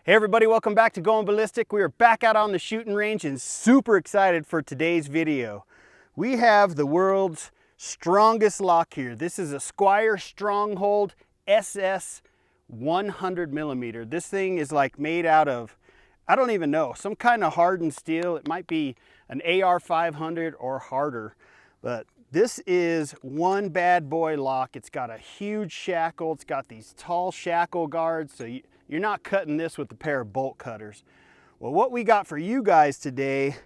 Hey everybody, welcome back to Going Ballistic. We are back out on the shooting range and super excited for today's video. We have the world's strongest lock here. This is a Squire Stronghold SS 100 millimeter. This thing is like made out of, I don't even know, some kind of hardened steel. It might be an AR 500 or harder, but this is one bad boy lock. It's got a huge shackle. It's got these tall shackle guards, so you're not cutting this with a pair of bolt cutters. Well, what we got for you guys today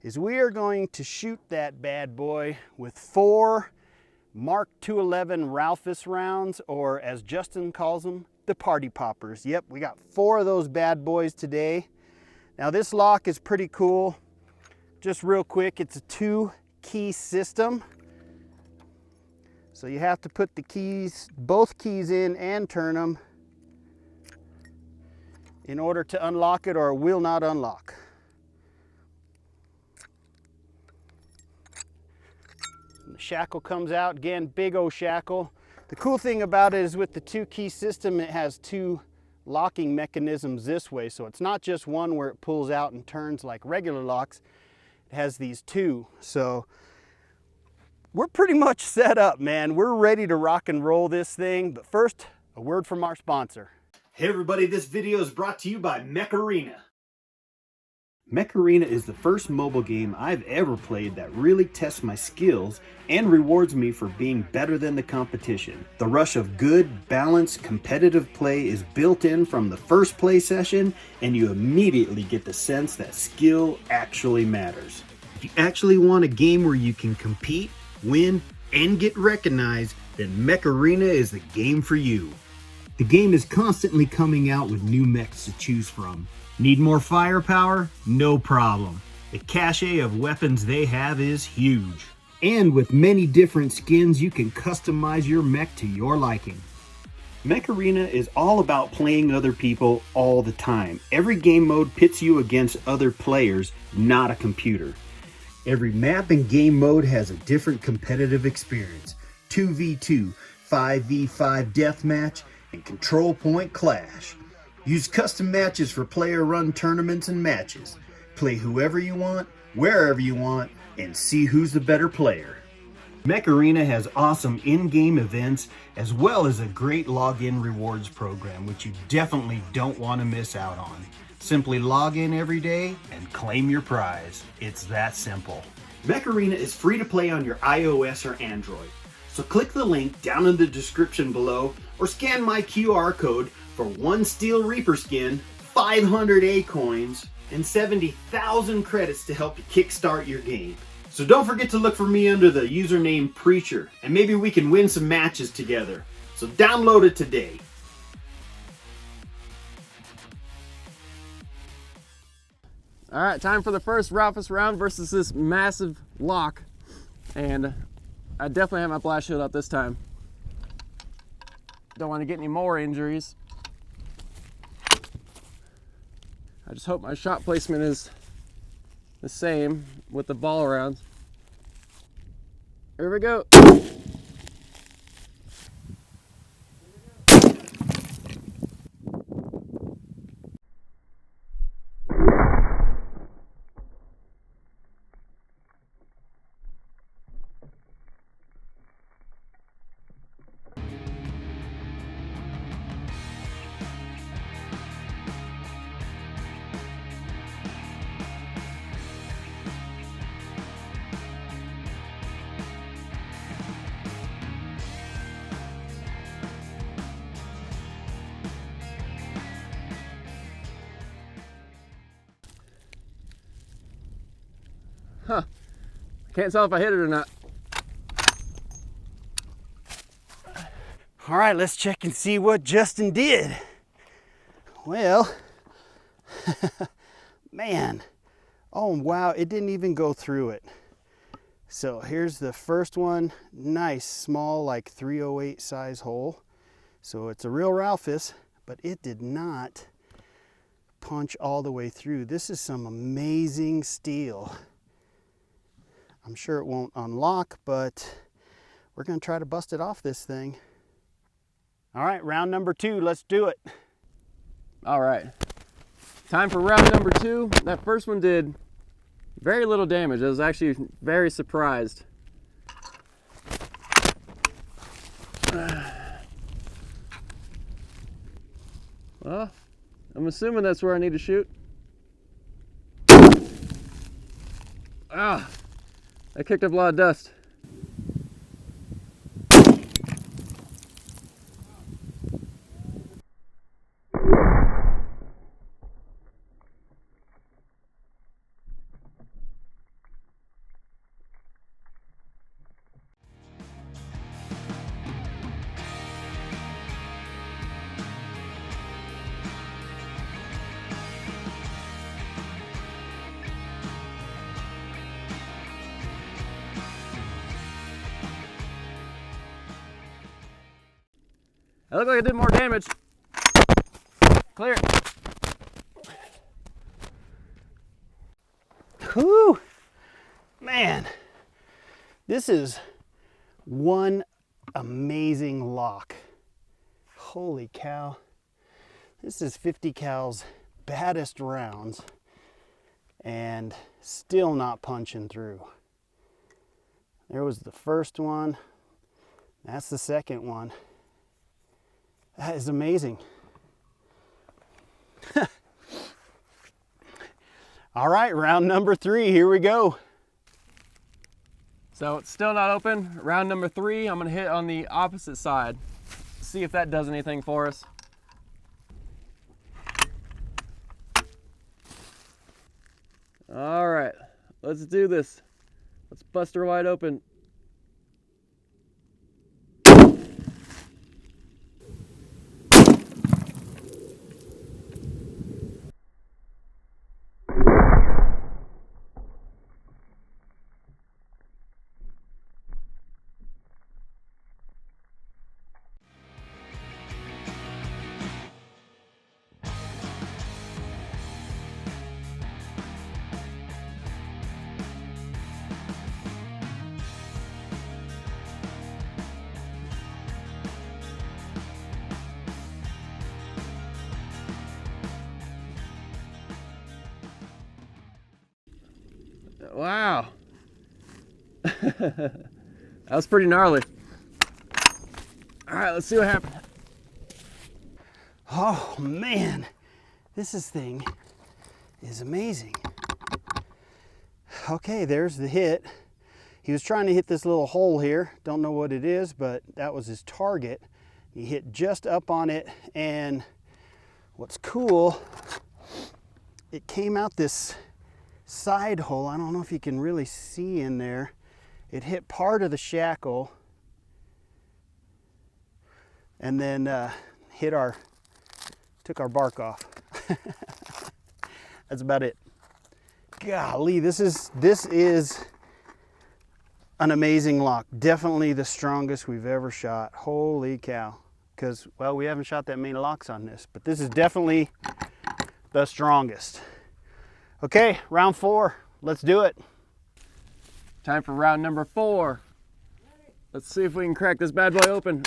is we are going to shoot that bad boy with 4 Mark 211 Ralphus rounds, or as Justin calls them, the party poppers. Yep, we got 4 of those bad boys today. Now this lock is pretty cool. Just real quick, it's a 2-key system. So you have to put the keys, both keys in and turn them in order to unlock it, or it will not unlock. And the shackle comes out, again, big old shackle. The cool thing about it is with the 2-key system, it has 2 locking mechanisms this way. So it's not just one where it pulls out and turns like regular locks. It has these 2. So we're pretty much set up, man. We're ready to rock and roll this thing. But first, a word from our sponsor. Hey everybody, this video is brought to you by Mech Arena. Mech Arena is the first mobile game I've ever played that really tests my skills and rewards me for being better than the competition. The rush of good, balanced, competitive play is built in from the first play session, and you immediately get the sense that skill actually matters. If you actually want a game where you can compete, win, and get recognized, then Mech Arena is the game for you. The game is constantly coming out with new mechs to choose from. Need more firepower? No problem. The cache of weapons they have is huge. And with many different skins, you can customize your mech to your liking. Mech Arena is all about playing other people all the time. Every game mode pits you against other players, not a computer. Every map and game mode has a different competitive experience. 2v2, 5v5 deathmatch, and control point clash. Use custom matches for player-run tournaments and matches. Play whoever you want, wherever you want, and see who's the better player. Mech Arena has awesome in-game events as well as a great login rewards program, which you definitely don't want to miss out on. Simply log in every day and claim your prize. It's that simple. Mech Arena is free to play on your iOS or Android. So click the link down in the description below or scan my QR code for 1 Steel Reaper skin, 500 A coins, and 70,000 credits to help you kickstart your game. So don't forget to look for me under the username Preacher, and maybe we can win some matches together. So download it today. All right, time for the first Ralphus round versus this massive lock. And I definitely have my blast shield up this time. Don't want to get any more injuries. I just hope my shot placement is the same with the ball rounds. Here we go. Huh. Can't tell if I hit it or not. All right, let's check and see what Justin did. Well, man, oh wow, it didn't even go through it. So here's the first one. Nice, small, like 308 size hole. So it's a real Ralphus, but it did not punch all the way through. This is some amazing steel. I'm sure it won't unlock, but we're gonna try to bust it off this thing. All right, round number 2, let's do it. All right, Time for round number 2. That first one did very little damage. I was actually very surprised. Well, I'm assuming that's where I need to shoot. Ah, I kicked up a lot of dust. I look like I did more damage. Clear. Whew. Man, this is one amazing lock. Holy cow. This is 50 cal's baddest rounds and still not punching through. There was the first one. That's the second one. That is amazing. All right, round number 3, here we go. So it's still not open. Round number 3, I'm gonna hit on the opposite side. See if that does anything for us. All right, let's do this. Let's bust her wide open. Wow. That was pretty gnarly. All right, let's see what happens. Oh man, this thing is amazing. Okay, there's the hit. He was trying to hit this little hole here. Don't know what it is, but that was his target. He hit just up on it, and what's cool, it came out this side hole. I don't know if you can really see in there. It hit part of the shackle and then took our bark off. That's about it. Golly, this is an amazing lock. Definitely the strongest we've ever shot. Holy cow. Because, well, we haven't shot that many locks on this, but this is definitely the strongest. Okay, round 4, let's do it. Time for round number 4. Let's see if we can crack this bad boy open.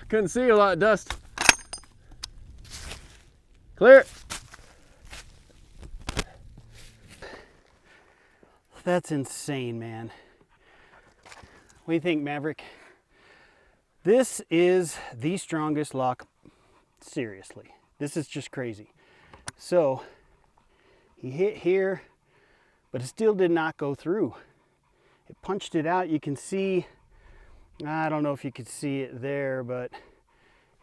Couldn't see a lot of dust. Clear. That's insane, man. What do you think, Maverick? This is the strongest lock. Seriously, this is just crazy. So he hit here, but it still did not go through. It punched it out. You can see, I don't know if you could see it there, but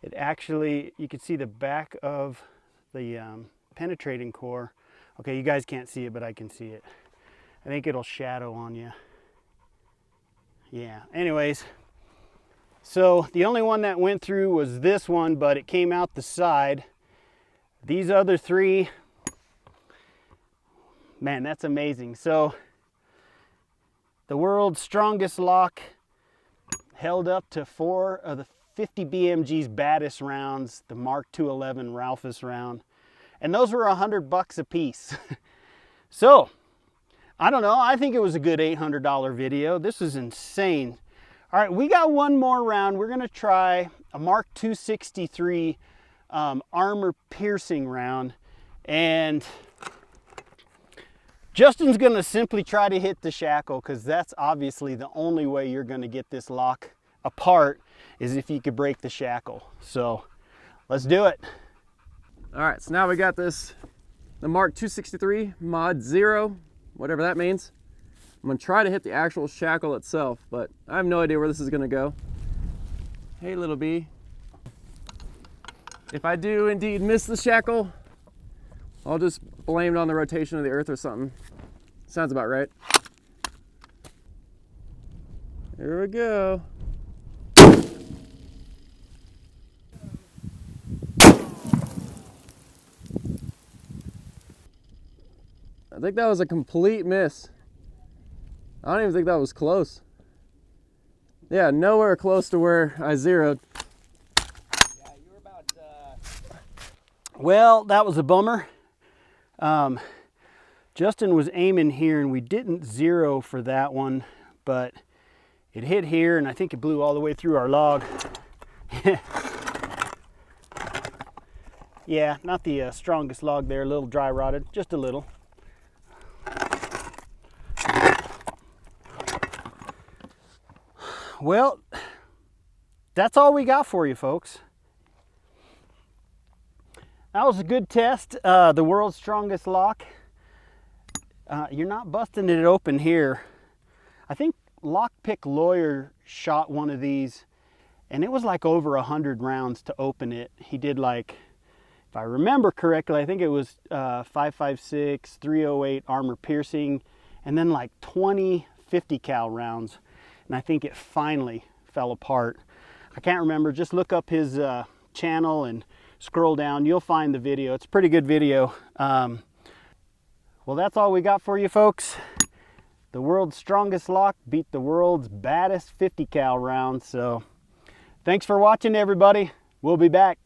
it actually, you could see the back of the penetrating core. Okay, you guys can't see it, but I can see it. I think it'll shadow on you. Yeah, anyways. So the only one that went through was this one, but it came out the side. These other three, man, that's amazing. So the world's strongest lock held up to 4 of the 50 BMG's baddest rounds, the Mark 211 Ralphus round. And those were $100 a piece. So, I don't know, I think it was a good $800 video. This is insane. All right, we got one more round. We're gonna try a Mark 263 armor piercing round. And Justin's gonna simply try to hit the shackle, because that's obviously the only way you're gonna get this lock apart is if you could break the shackle. So let's do it. All right, so now we got this, the Mark 263 Mod 0, whatever that means. I'm gonna try to hit the actual shackle itself, but I have no idea where this is gonna go. Hey, little bee. If I do indeed miss the shackle, I'll just blame it on the rotation of the earth or something. Sounds about right. Here we go. I think that was a complete miss. I don't even think that was close. Yeah, nowhere close to where I zeroed. Yeah, you were about, Well, that was a bummer. Justin was aiming here and we didn't zero for that one, but it hit here and I think it blew all the way through our log. Yeah, not the strongest log there, a little dry rotted, just a little. Well, that's all we got for you, folks. That was a good test. The world's strongest lock. You're not busting it open here. I think Lockpick Lawyer shot one of these and it was like over 100 rounds to open it. He did, like, if I remember correctly, I think it was 5.56, 308 armor piercing, and then like 20 50 cal rounds. And I think it finally fell apart. I can't remember. Just look up his channel and scroll down. You'll find the video. It's a pretty good video. Well, that's all we got for you, folks. The world's strongest lock beat the world's baddest 50 cal round. So thanks for watching, everybody. We'll be back.